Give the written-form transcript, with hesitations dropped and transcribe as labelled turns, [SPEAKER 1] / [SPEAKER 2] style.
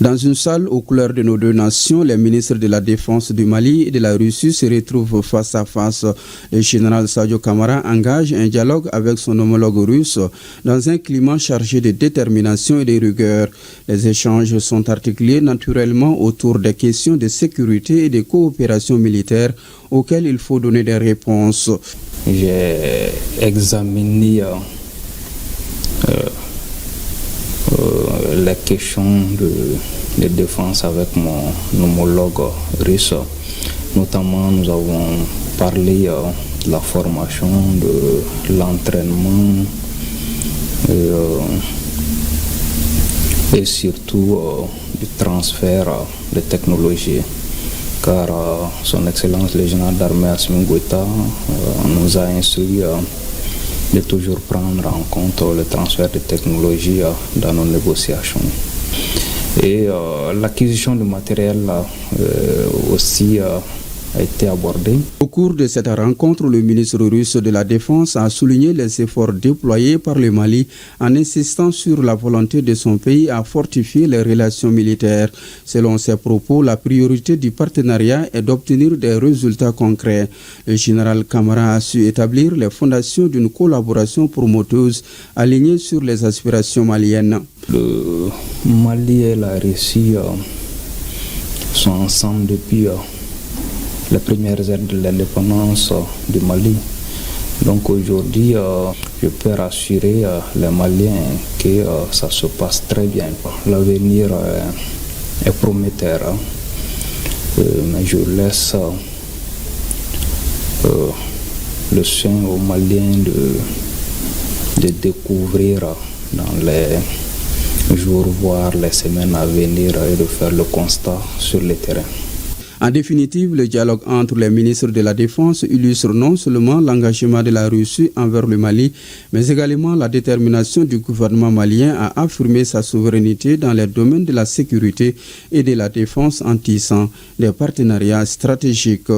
[SPEAKER 1] Dans une salle aux couleurs de nos deux nations, les ministres de la Défense du Mali et de la Russie se retrouvent face à face. Le général Sadio Kamara engage un dialogue avec son homologue russe dans un climat chargé de détermination et de rigueur. Les échanges sont articulés naturellement autour des questions de sécurité et de coopération militaire auxquelles il faut donner des réponses.
[SPEAKER 2] J'ai examiné les questions de défense avec mon homologue russe. Notamment, nous avons parlé de la formation, de l'entraînement et surtout du transfert de technologies. Car son Excellence le général d'armée Assimi Goïta nous a instruit de toujours prendre en compte le transfert de technologies dans nos négociations. Et l'acquisition de matériel aussi a été abordée.
[SPEAKER 1] Au cours de cette rencontre, le ministre russe de la Défense a souligné les efforts déployés par le Mali en insistant sur la volonté de son pays à fortifier les relations militaires. Selon ses propos, la priorité du partenariat est d'obtenir des résultats concrets. Le général Kamara a su établir les fondations d'une collaboration promoteuse alignée sur les aspirations maliennes.
[SPEAKER 2] Le Mali et la Russie sont ensemble depuis les premières heures de l'indépendance du Mali. Donc aujourd'hui, je peux rassurer les Maliens que ça se passe très bien. L'avenir est prometteur, mais je laisse le soin aux Maliens de découvrir dans les jours, voire les semaines à venir et de faire le constat sur le terrain.
[SPEAKER 1] En définitive, le dialogue entre les ministres de la Défense illustre non seulement l'engagement de la Russie envers le Mali, mais également la détermination du gouvernement malien à affirmer sa souveraineté dans les domaines de la sécurité et de la défense en tissant des partenariats stratégiques.